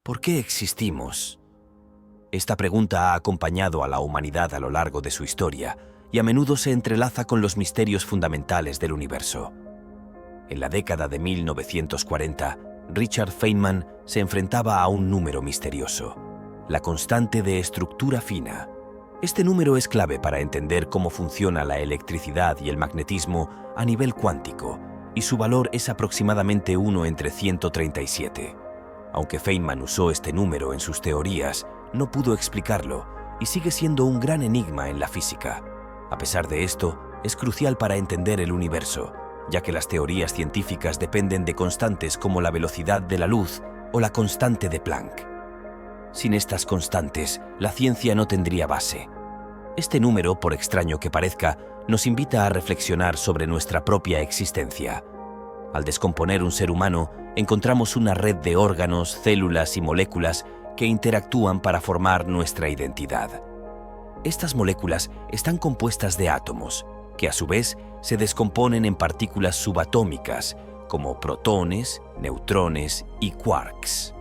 ¿Por qué existimos? Esta pregunta ha acompañado a la humanidad a lo largo de su historia y a menudo se entrelaza con los misterios fundamentales del universo. En la década de 1940, Richard Feynman se enfrentaba a un número misterioso, la constante de estructura fina. Este número es clave para entender cómo funciona la electricidad y el magnetismo a nivel cuántico, y su valor es aproximadamente 1 entre 137. Aunque Feynman usó este número en sus teorías, no pudo explicarlo y sigue siendo un gran enigma en la física. A pesar de esto, es crucial para entender el universo, ya que las teorías científicas dependen de constantes como la velocidad de la luz o la constante de Planck. Sin estas constantes, la ciencia no tendría base. Este número, por extraño que parezca, nos invita a reflexionar sobre nuestra propia existencia. Al descomponer un ser humano, encontramos una red de órganos, células y moléculas que interactúan para formar nuestra identidad. Estas moléculas están compuestas de átomos, que a su vez se descomponen en partículas subatómicas, como protones, neutrones y quarks.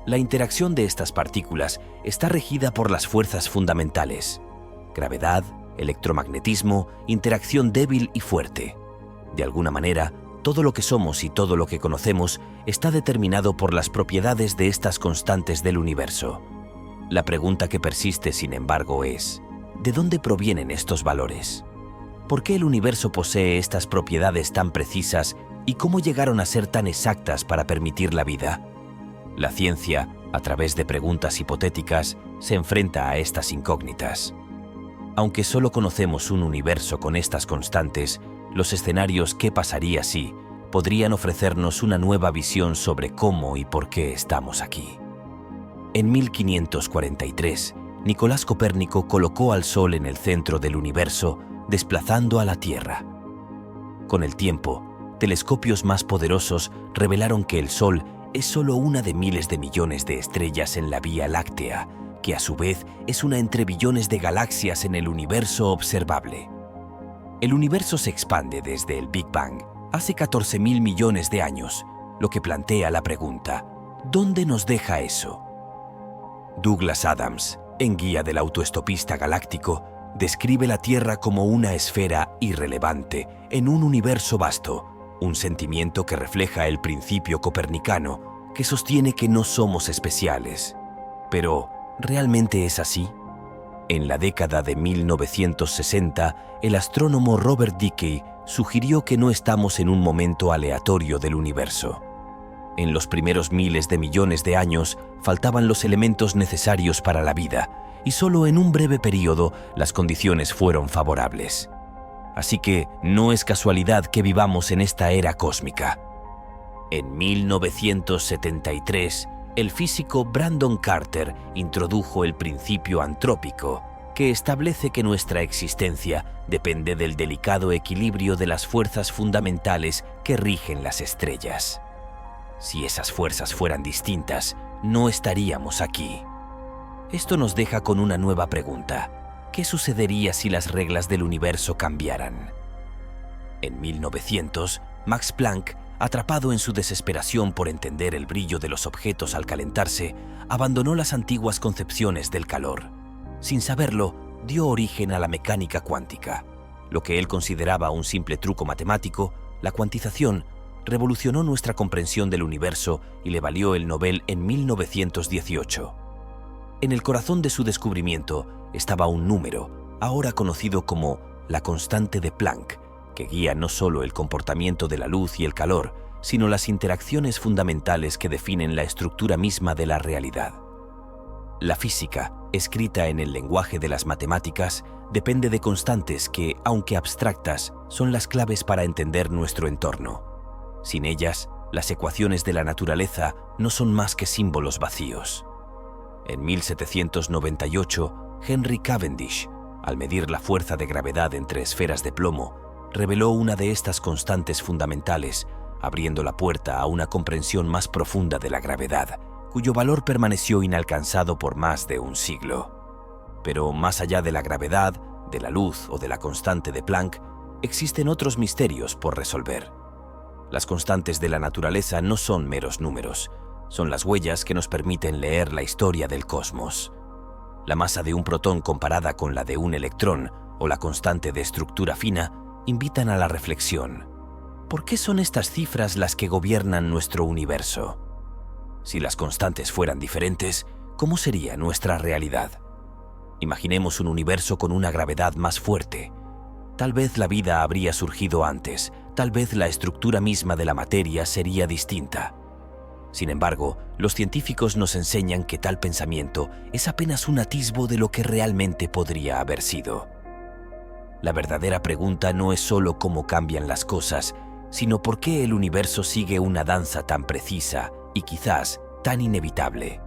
La interacción de estas partículas está regida por las fuerzas fundamentales: gravedad, electromagnetismo, interacción débil y fuerte. De alguna manera, todo lo que somos y todo lo que conocemos está determinado por las propiedades de estas constantes del universo. La pregunta que persiste, sin embargo, es: ¿de dónde provienen estos valores? ¿Por qué el universo posee estas propiedades tan precisas y cómo llegaron a ser tan exactas para permitir la vida? La ciencia, a través de preguntas hipotéticas, se enfrenta a estas incógnitas. Aunque solo conocemos un universo con estas constantes, los escenarios ¿qué pasaría si? Podrían ofrecernos una nueva visión sobre cómo y por qué estamos aquí. En 1543, Nicolás Copérnico colocó al Sol en el centro del universo, desplazando a la Tierra. Con el tiempo, telescopios más poderosos revelaron que el Sol es solo una de miles de millones de estrellas en la Vía Láctea, que a su vez es una entre billones de galaxias en el universo observable. El universo se expande desde el Big Bang hace 14.000 millones de años, lo que plantea la pregunta: ¿dónde nos deja eso? Douglas Adams, en Guía del autoestopista galáctico, describe la Tierra como una esfera irrelevante en un universo vasto, un sentimiento que refleja el principio copernicano que sostiene que no somos especiales. Pero, ¿realmente es así? En la década de 1960, el astrónomo Robert Dicke sugirió que no estamos en un momento aleatorio del universo. En los primeros miles de millones de años faltaban los elementos necesarios para la vida, y solo en un breve periodo las condiciones fueron favorables. Así que no es casualidad que vivamos en esta era cósmica. En 1973, el físico Brandon Carter introdujo el principio antrópico, que establece que nuestra existencia depende del delicado equilibrio de las fuerzas fundamentales que rigen las estrellas. Si esas fuerzas fueran distintas, no estaríamos aquí. Esto nos deja con una nueva pregunta: ¿qué sucedería si las reglas del universo cambiaran? En 1900, Max Planck, atrapado en su desesperación por entender el brillo de los objetos al calentarse, abandonó las antiguas concepciones del calor. Sin saberlo, dio origen a la mecánica cuántica. Lo que él consideraba un simple truco matemático, la cuantización, revolucionó nuestra comprensión del universo y le valió el Nobel en 1918. En el corazón de su descubrimiento estaba un número, ahora conocido como la constante de Planck, que guía no solo el comportamiento de la luz y el calor, sino las interacciones fundamentales que definen la estructura misma de la realidad. La física, escrita en el lenguaje de las matemáticas, depende de constantes que, aunque abstractas, son las claves para entender nuestro entorno. Sin ellas, las ecuaciones de la naturaleza no son más que símbolos vacíos. En 1798, Henry Cavendish, al medir la fuerza de gravedad entre esferas de plomo, reveló una de estas constantes fundamentales, abriendo la puerta a una comprensión más profunda de la gravedad, cuyo valor permaneció inalcanzado por más de un siglo. Pero más allá de la gravedad, de la luz o de la constante de Planck, existen otros misterios por resolver. Las constantes de la naturaleza no son meros números, Son las huellas que nos permiten leer la historia del cosmos. La masa de un protón comparada con la de un electrón o la constante de estructura fina invitan a la reflexión. ¿Por qué son estas cifras las que gobiernan nuestro universo? Si las constantes fueran diferentes, ¿cómo sería nuestra realidad? Imaginemos un universo con una gravedad más fuerte. Tal vez la vida habría surgido antes, tal vez la estructura misma de la materia sería distinta. Sin embargo, los científicos nos enseñan que tal pensamiento es apenas un atisbo de lo que realmente podría haber sido. La verdadera pregunta no es solo cómo cambian las cosas, sino por qué el universo sigue una danza tan precisa y quizás tan inevitable.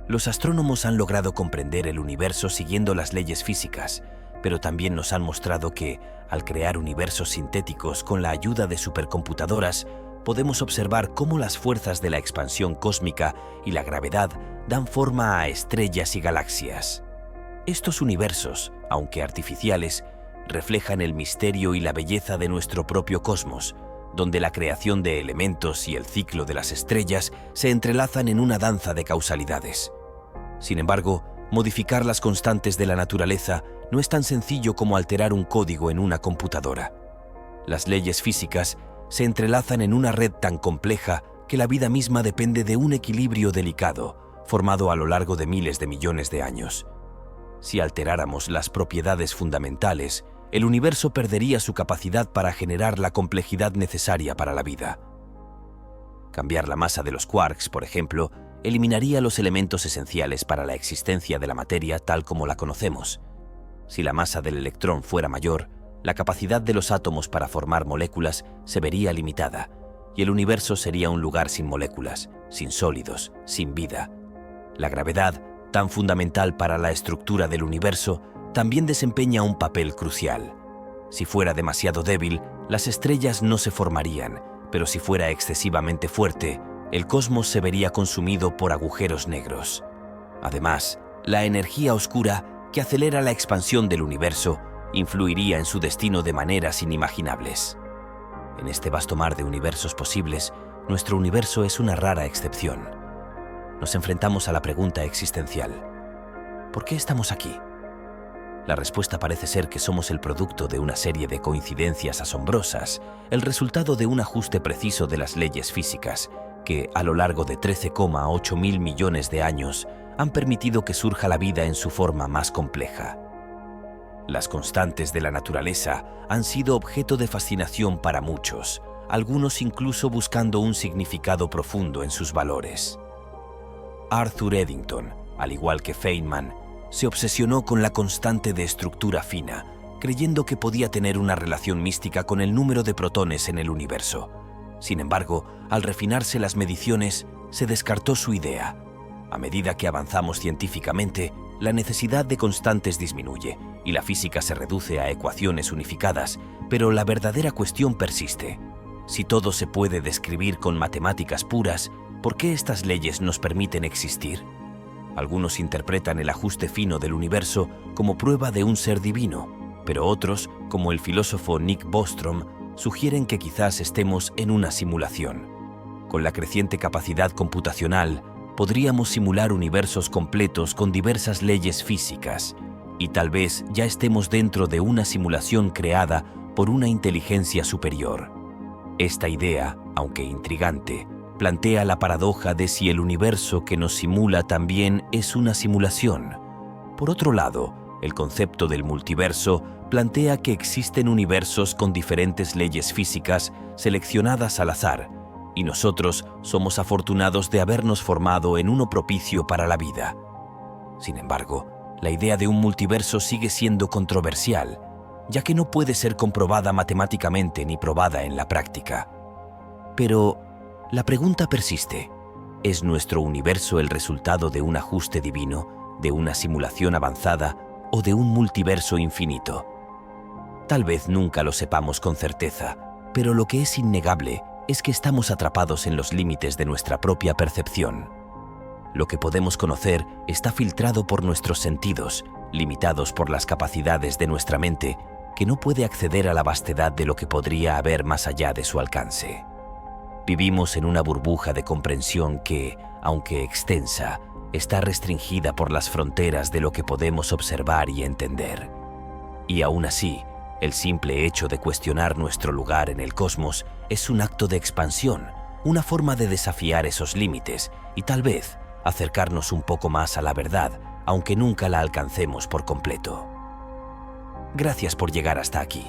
Los astrónomos han logrado comprender el universo siguiendo las leyes físicas, pero también nos han mostrado que, al crear universos sintéticos con la ayuda de supercomputadoras, podemos observar cómo las fuerzas de la expansión cósmica y la gravedad dan forma a estrellas y galaxias. Estos universos, aunque artificiales, reflejan el misterio y la belleza de nuestro propio cosmos, donde la creación de elementos y el ciclo de las estrellas se entrelazan en una danza de causalidades. Sin embargo, modificar las constantes de la naturaleza no es tan sencillo como alterar un código en una computadora. Las leyes físicas se entrelazan en una red tan compleja que la vida misma depende de un equilibrio delicado, formado a lo largo de miles de millones de años. Si alteráramos las propiedades fundamentales, el universo perdería su capacidad para generar la complejidad necesaria para la vida. Cambiar la masa de los quarks, por ejemplo, eliminaría los elementos esenciales para la existencia de la materia tal como la conocemos. Si la masa del electrón fuera mayor, la capacidad de los átomos para formar moléculas se vería limitada, y el universo sería un lugar sin moléculas, sin sólidos, sin vida. La gravedad, tan fundamental para la estructura del universo, también desempeña un papel crucial. Si fuera demasiado débil, las estrellas no se formarían, pero si fuera excesivamente fuerte, el cosmos se vería consumido por agujeros negros. Además, la energía oscura, que acelera la expansión del universo, influiría en su destino de maneras inimaginables. En este vasto mar de universos posibles, nuestro universo es una rara excepción. Nos enfrentamos a la pregunta existencial: ¿por qué estamos aquí? La respuesta parece ser que somos el producto de una serie de coincidencias asombrosas, el resultado de un ajuste preciso de las leyes físicas, que, a lo largo de 13,8 mil millones de años, han permitido que surja la vida en su forma más compleja. Las constantes de la naturaleza han sido objeto de fascinación para muchos, algunos incluso buscando un significado profundo en sus valores. Arthur Eddington, al igual que Feynman, se obsesionó con la constante de estructura fina, creyendo que podía tener una relación mística con el número de protones en el universo. Sin embargo, al refinarse las mediciones, se descartó su idea. A medida que avanzamos científicamente, la necesidad de constantes disminuye y la física se reduce a ecuaciones unificadas, pero la verdadera cuestión persiste. Si todo se puede describir con matemáticas puras, ¿por qué estas leyes nos permiten existir? Algunos interpretan el ajuste fino del universo como prueba de un ser divino, pero otros, como el filósofo Nick Bostrom, sugieren que quizás estemos en una simulación. Con la creciente capacidad computacional, podríamos simular universos completos con diversas leyes físicas, y tal vez ya estemos dentro de una simulación creada por una inteligencia superior. Esta idea, aunque intrigante, plantea la paradoja de si el universo que nos simula también es una simulación. Por otro lado, el concepto del multiverso plantea que existen universos con diferentes leyes físicas seleccionadas al azar, y nosotros somos afortunados de habernos formado en uno propicio para la vida. Sin embargo, la idea de un multiverso sigue siendo controversial, ya que no puede ser comprobada matemáticamente ni probada en la práctica. Pero la pregunta persiste: ¿es nuestro universo el resultado de un ajuste divino, de una simulación avanzada o de un multiverso infinito? Tal vez nunca lo sepamos con certeza, pero lo que es innegable es que estamos atrapados en los límites de nuestra propia percepción. Lo que podemos conocer está filtrado por nuestros sentidos, limitados por las capacidades de nuestra mente, que no puede acceder a la vastedad de lo que podría haber más allá de su alcance. Vivimos en una burbuja de comprensión que, aunque extensa, está restringida por las fronteras de lo que podemos observar y entender. Y aún así, el simple hecho de cuestionar nuestro lugar en el cosmos es un acto de expansión, una forma de desafiar esos límites y tal vez acercarnos un poco más a la verdad, aunque nunca la alcancemos por completo. Gracias por llegar hasta aquí.